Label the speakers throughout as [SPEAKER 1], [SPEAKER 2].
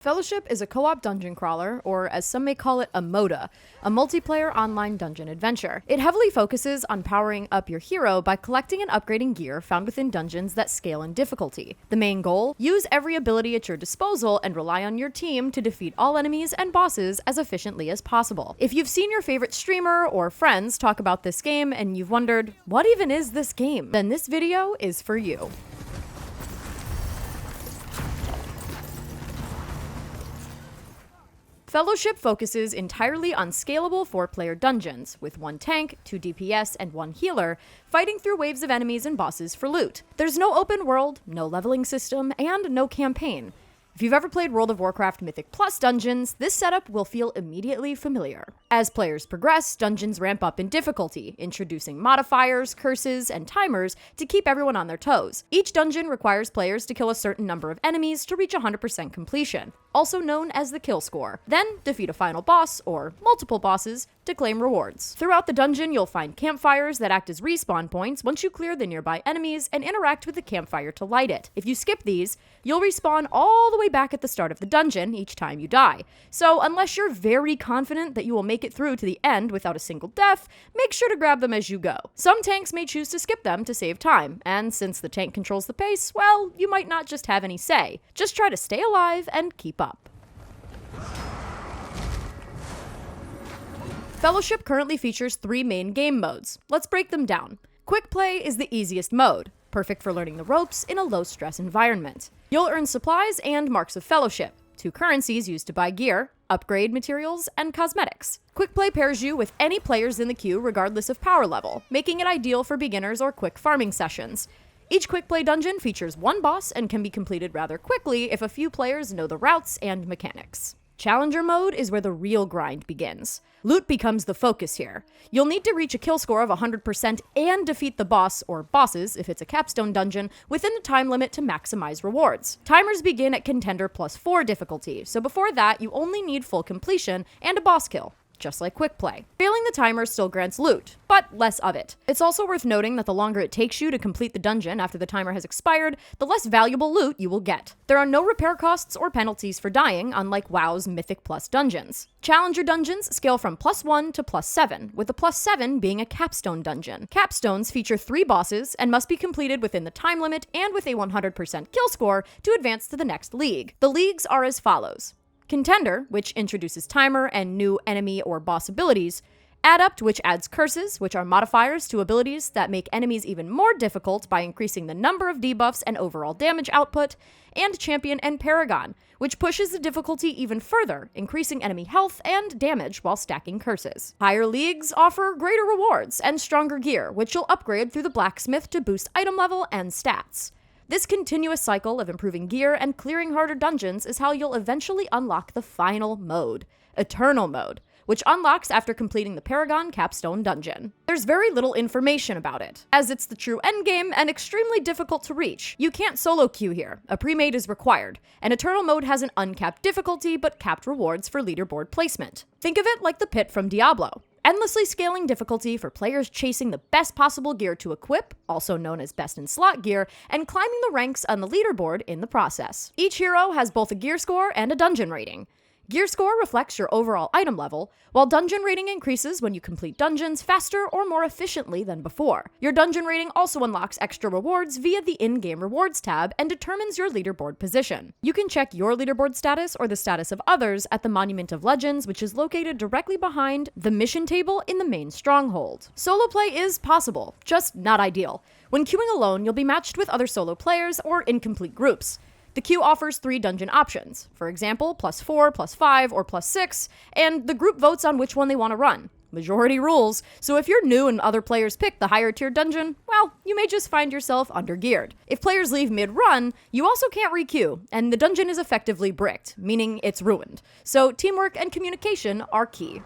[SPEAKER 1] Fellowship is a co-op dungeon crawler, or as some may call it, a MODA, a multiplayer online dungeon adventure. It heavily focuses on powering up your hero by collecting and upgrading gear found within dungeons that scale in difficulty. The main goal? Use every ability at your disposal and rely on your team to defeat all enemies and bosses as efficiently as possible. If you've seen your favorite streamer or friends talk about this game and you've wondered, what even is this game? Then this video is for you. Fellowship focuses entirely on scalable 4-player dungeons, with 1 tank, 2 DPS, and 1 healer, fighting through waves of enemies and bosses for loot. There's no open world, no leveling system, and no campaign. If you've ever played World of Warcraft Mythic Plus dungeons, this setup will feel immediately familiar. As players progress, dungeons ramp up in difficulty, introducing modifiers, curses, and timers to keep everyone on their toes. Each dungeon requires players to kill a certain number of enemies to reach 100% completion, also known as the kill score. Then, defeat a final boss, or multiple bosses, to claim rewards. Throughout the dungeon, you'll find campfires that act as respawn points once you clear the nearby enemies and interact with the campfire to light it. If you skip these, you'll respawn all the way back at the start of the dungeon each time you die. So unless you're very confident that you will make it through to the end without a single death, make sure to grab them as you go. Some tanks may choose to skip them to save time, and since the tank controls the pace, well, you might not just have any say. Just try to stay alive and keep up. Fellowship currently features 3 main game modes. Let's break them down. Quick play is the easiest mode, perfect for learning the ropes in a low-stress environment. You'll earn supplies and marks of fellowship, 2 currencies used to buy gear, upgrade materials, and cosmetics. Quick play pairs you with any players in the queue regardless of power level, making it ideal for beginners or quick farming sessions. Each quick play dungeon features 1 boss and can be completed rather quickly if a few players know the routes and mechanics. Challenger mode is where the real grind begins. Loot becomes the focus here. You'll need to reach a kill score of 100% and defeat the boss, or bosses if it's a capstone dungeon, within the time limit to maximize rewards. Timers begin at Contender +4 difficulty, so before that you only need full completion and a boss kill, just like quick play. Failing the timer still grants loot, but less of it. It's also worth noting that the longer it takes you to complete the dungeon after the timer has expired, the less valuable loot you will get. There are no repair costs or penalties for dying, unlike WoW's Mythic Plus dungeons. Challenger dungeons scale from +1 to +7, with the +7 being a capstone dungeon. Capstones feature 3 bosses and must be completed within the time limit and with a 100% kill score to advance to the next league. The leagues are as follows: Contender, which introduces timer and new enemy or boss abilities. Adept, which adds curses, which are modifiers to abilities that make enemies even more difficult by increasing the number of debuffs and overall damage output. And Champion and Paragon, which pushes the difficulty even further, increasing enemy health and damage while stacking curses. Higher leagues offer greater rewards and stronger gear, which you'll upgrade through the blacksmith to boost item level and stats. This continuous cycle of improving gear and clearing harder dungeons is how you'll eventually unlock the final mode, Eternal Mode, which unlocks after completing the Paragon Capstone dungeon. There's very little information about it, as it's the true endgame and extremely difficult to reach. You can't solo queue here, a pre-made is required, and Eternal Mode has an uncapped difficulty but capped rewards for leaderboard placement. Think of it like the pit from Diablo. Endlessly scaling difficulty for players chasing the best possible gear to equip, also known as best in slot gear, and climbing the ranks on the leaderboard in the process. Each hero has both a gear score and a dungeon rating. Gear score reflects your overall item level, while dungeon rating increases when you complete dungeons faster or more efficiently than before. Your dungeon rating also unlocks extra rewards via the in-game rewards tab and determines your leaderboard position. You can check your leaderboard status or the status of others at the Monument of Legends, which is located directly behind the mission table in the main stronghold. Solo play is possible, just not ideal. When queuing alone, you'll be matched with other solo players or incomplete groups. The queue offers 3 dungeon options, for example, +4, +5, or +6, and the group votes on which one they want to run. Majority rules, so if you're new and other players pick the higher tier dungeon, well, you may just find yourself under-geared. If players leave mid-run, you also can't re-queue, and the dungeon is effectively bricked, meaning it's ruined. So teamwork and communication are key.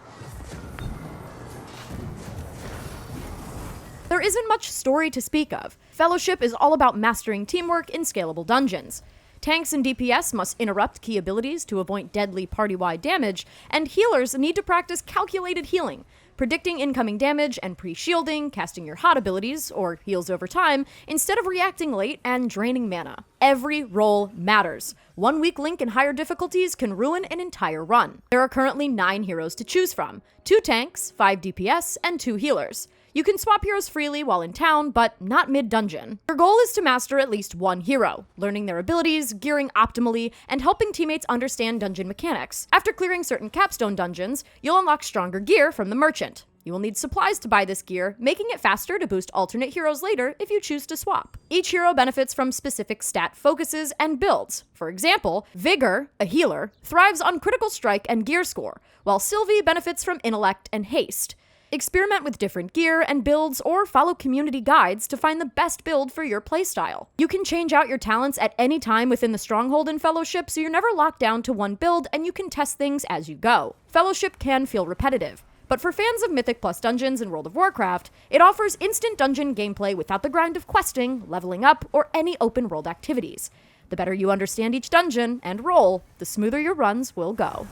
[SPEAKER 1] There isn't much story to speak of. Fellowship is all about mastering teamwork in scalable dungeons. Tanks and DPS must interrupt key abilities to avoid deadly party-wide damage, and healers need to practice calculated healing, predicting incoming damage and pre-shielding, casting your hot abilities, or heals over time, instead of reacting late and draining mana. Every role matters. One weak link in higher difficulties can ruin an entire run. There are currently 9 heroes to choose from: 2 tanks, 5 DPS, and 2 healers. You can swap heroes freely while in town, but not mid-dungeon. Your goal is to master at least one hero, learning their abilities, gearing optimally, and helping teammates understand dungeon mechanics. After clearing certain capstone dungeons, you'll unlock stronger gear from the merchant. You will need supplies to buy this gear, making it faster to boost alternate heroes later if you choose to swap. Each hero benefits from specific stat focuses and builds. For example, Vigor, a healer, thrives on critical strike and gear score, while Sylvie benefits from intellect and haste. Experiment with different gear and builds, or follow community guides to find the best build for your playstyle. You can change out your talents at any time within the Stronghold in Fellowship, so you're never locked down to one build and you can test things as you go. Fellowship can feel repetitive, but for fans of Mythic Plus Dungeons and World of Warcraft, it offers instant dungeon gameplay without the grind of questing, leveling up, or any open world activities. The better you understand each dungeon and role, the smoother your runs will go.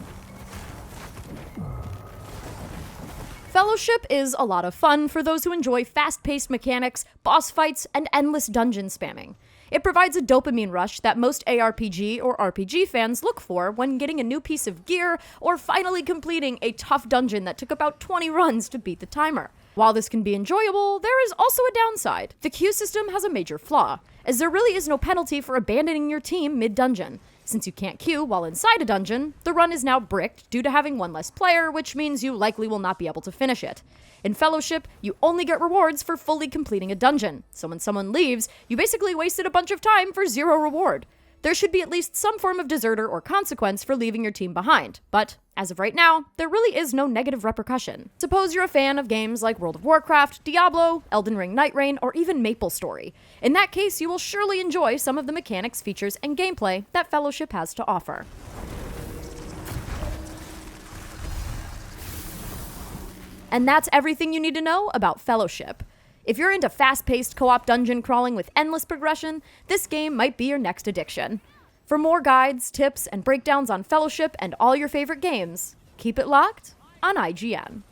[SPEAKER 1] Fellowship is a lot of fun for those who enjoy fast-paced mechanics, boss fights, and endless dungeon spamming. It provides a dopamine rush that most ARPG or RPG fans look for when getting a new piece of gear or finally completing a tough dungeon that took about 20 runs to beat the timer. While this can be enjoyable, there is also a downside. The queue system has a major flaw, as there really is no penalty for abandoning your team mid-dungeon. Since you can't queue while inside a dungeon, the run is now bricked due to having one less player, which means you likely will not be able to finish it. In Fellowship, you only get rewards for fully completing a dungeon, so when someone leaves, you basically wasted a bunch of time for 0 reward. There should be at least some form of deserter or consequence for leaving your team behind, but as of right now, there really is no negative repercussion. Suppose you're a fan of games like World of Warcraft, Diablo, Elden Ring Night Rain, or even MapleStory. In that case, you will surely enjoy some of the mechanics, features, and gameplay that Fellowship has to offer. And that's everything you need to know about Fellowship. If you're into fast-paced co-op dungeon crawling with endless progression, this game might be your next addiction. For more guides, tips, and breakdowns on Fellowship and all your favorite games, keep it locked on IGN.